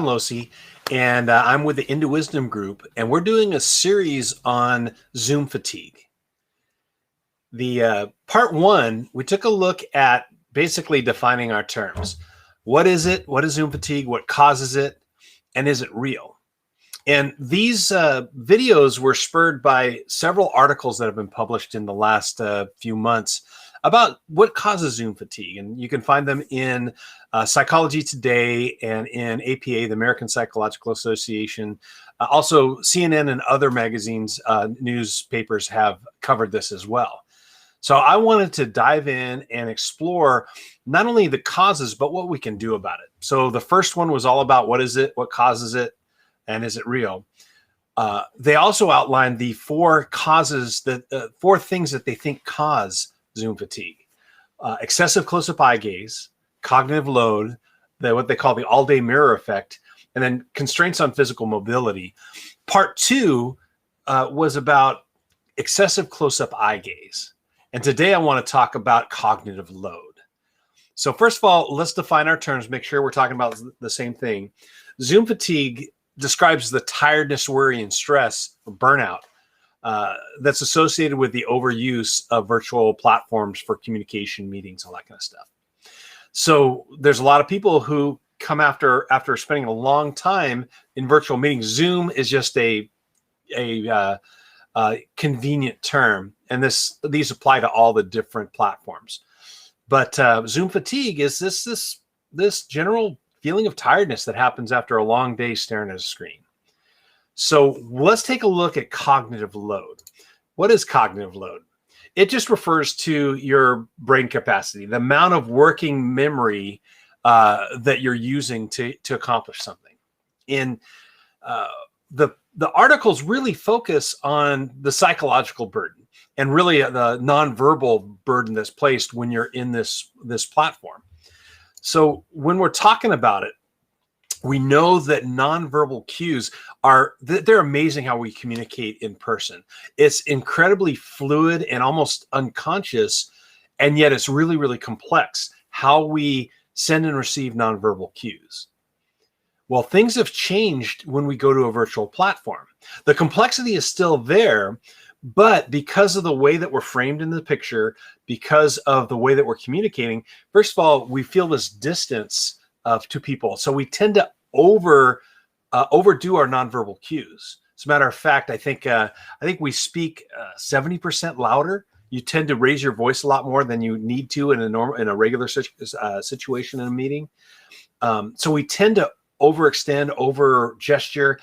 Losi, and I'm with the Into Wisdom group, and we're doing a series on Zoom fatigue. The part one, we took a look at basically defining our terms. What is it? What is Zoom fatigue? What causes it? And is it real? And these videos were spurred by several articles that have been published in the last few months about what causes Zoom fatigue. And you can find them in Psychology Today and in APA, the American Psychological Association. Also, CNN and other magazines, newspapers have covered this as well. So I wanted to dive in and explore not only the causes, but what we can do about it. So the first one was all about what is it, what causes it, and is it real? They also outlined the four causes, four things that they think cause Zoom fatigue: excessive close-up eye gaze, cognitive load, what they call the all-day mirror effect, and then constraints on physical mobility. Part two was about excessive close-up eye gaze. And today I want to talk about cognitive load. So first of all, let's define our terms, make sure we're talking about the same thing. Zoom fatigue describes the tiredness, worry, and stress, or burnout, that's associated with the overuse of virtual platforms for communication, meetings, all that kind of stuff. So there's a lot of people who come after spending a long time in virtual meetings. Zoom is just a convenient term, and these apply to all the different platforms. But Zoom fatigue is this general feeling of tiredness that happens after a long day staring at a screen. So let's take a look at cognitive load. What is cognitive load? It just refers to your brain capacity, the amount of working memory that you're using to accomplish something. And the articles really focus on the psychological burden and really the nonverbal burden that's placed when you're in this platform. So when we're talking about it, we know that nonverbal cues they're amazing how we communicate in person. It's incredibly fluid and almost unconscious, and yet it's really, really complex how we send and receive nonverbal cues. Well, things have changed when we go to a virtual platform. The complexity is still there, but because of the way that we're framed in the picture, because of the way that we're communicating, first of all, we feel this distance to people. So we tend to overdo our nonverbal cues. As a matter of fact, I think we speak 70% louder. You tend to raise your voice a lot more than you need to in a regular situation in a meeting. So we tend to overextend, over gesture,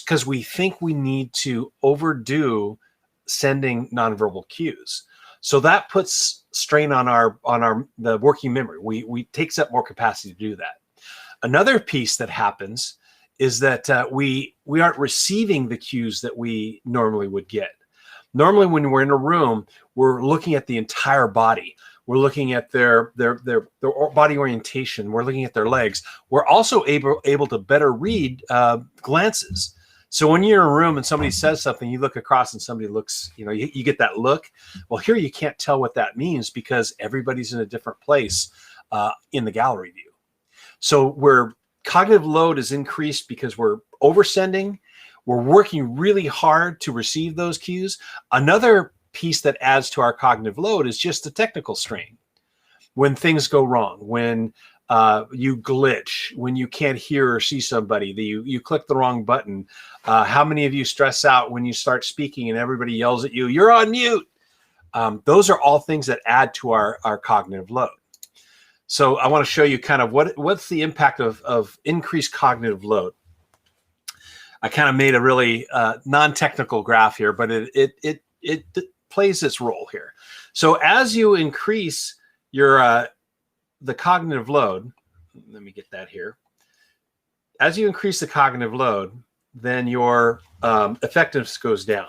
because we think we need to overdo sending nonverbal cues. So that puts strain on the working memory. We takes up more capacity to do that. Another piece that happens is that we aren't receiving the cues that we normally would get. Normally, when we're in a room, we're looking at the entire body. We're looking at their body orientation. We're looking at their legs. We're also able to better read glances. So when you're in a room and somebody says something, you look across and somebody looks, you get that look. Well, here you can't tell what that means because everybody's in a different place in the gallery view. So where cognitive load is increased because we're oversending, we're working really hard to receive those cues. Another piece that adds to our cognitive load is just the technical strain. When things go wrong, when you glitch, when you can't hear or see somebody, you click the wrong button. How many of you stress out when you start speaking and everybody yells at you, "You're on mute"? Those are all things that add to our cognitive load. So I want to show you kind of what's the impact of increased cognitive load. I kind of made a really non-technical graph here, but it plays its role here. So as you increase the cognitive load, let me get that here. As you increase the cognitive load, then your effectiveness goes down.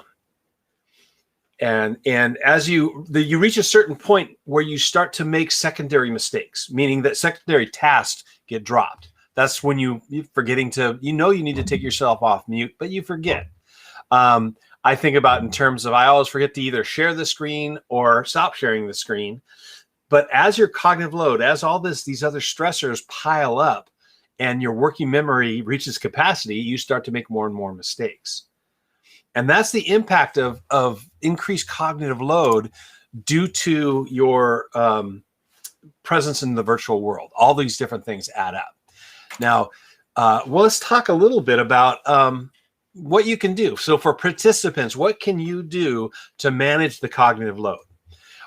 And as you reach a certain point where you start to make secondary mistakes, meaning that secondary tasks get dropped. That's when you're forgetting to, you need to take yourself off mute, but you forget. I think about in terms of, I always forget to either share the screen or stop sharing the screen. But as your cognitive load, as all these other stressors pile up, and your working memory reaches capacity, you start to make more and more mistakes. And that's the impact of increased cognitive load due to your presence in the virtual world. All these different things add up. Now, well, let's talk a little bit about what you can do. So for participants, what can you do to manage the cognitive load?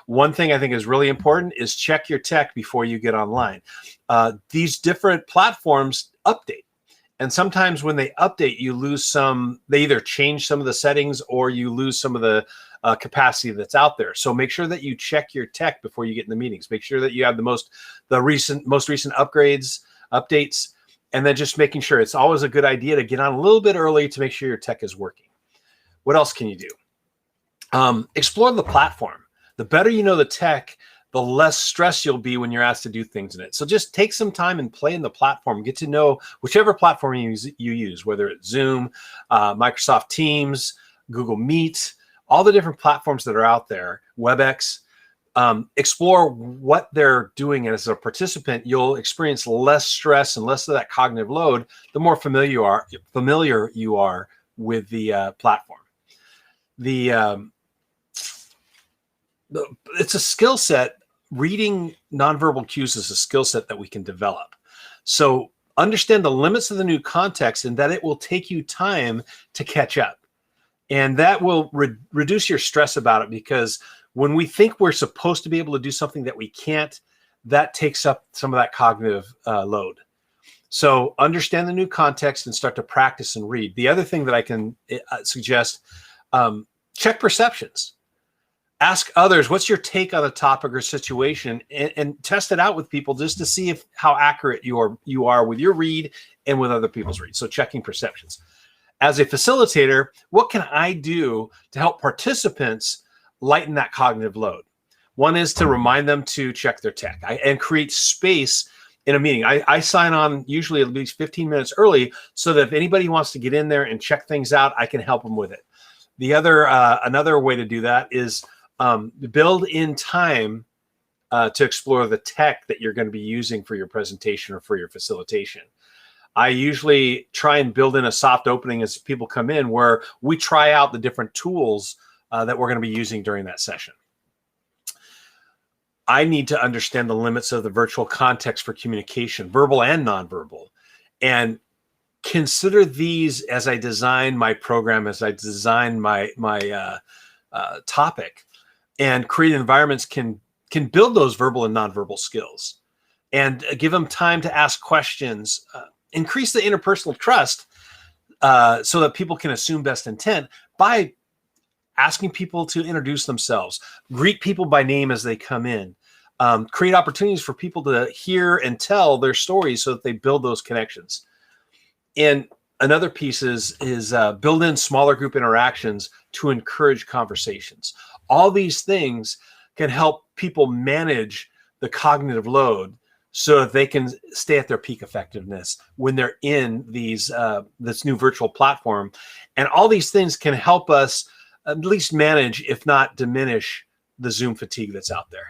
One thing I think is really important is check your tech before you get online. These different platforms update. And sometimes when they update, you lose some, they either change some of the settings or you lose some of the capacity that's out there. So make sure that you check your tech before you get in the meetings. Make sure that you have the most recent updates, and then just making sure it's always a good idea to get on a little bit early to make sure your tech is working. What else can you do? Explore the platform. The better you know the tech, the less stress you'll be when you're asked to do things in it. So just take some time and play in the platform. Get to know whichever platform you use, whether it's Zoom, Microsoft Teams, Google Meet, all the different platforms that are out there, WebEx. Explore what they're doing, and as a participant, you'll experience less stress and less of that cognitive load the more familiar you are with the platform. It's a skill set. Reading nonverbal cues is a skill set that we can develop. So understand the limits of the new context and that it will take you time to catch up. And that will reduce your stress about it, because when we think we're supposed to be able to do something that we can't, that takes up some of that cognitive load. So understand the new context and start to practice and read. The other thing that I can suggest, check perceptions. Ask others, what's your take on a topic or situation, and test it out with people just to see how accurate you are with your read and with other people's read. So checking perceptions. As a facilitator, what can I do to help participants lighten that cognitive load? One is to remind them to check their tech and create space in a meeting. I sign on usually at least 15 minutes early so that if anybody wants to get in there and check things out, I can help them with it. The other another way to do that is build in time to explore the tech that you're going to be using for your presentation or for your facilitation. I usually try and build in a soft opening as people come in where we try out the different tools that we're going to be using during that session. I need to understand the limits of the virtual context for communication, verbal and nonverbal, and consider these as I design my program, as I design my topic. And creative environments can build those verbal and nonverbal skills, and give them time to ask questions, increase the interpersonal trust so that people can assume best intent by asking people to introduce themselves, greet people by name as they come in, create opportunities for people to hear and tell their stories so that they build those connections. And another piece is build in smaller group interactions to encourage conversations. All these things can help people manage the cognitive load so that they can stay at their peak effectiveness when they're in this new virtual platform. And all these things can help us at least manage, if not diminish, the Zoom fatigue that's out there.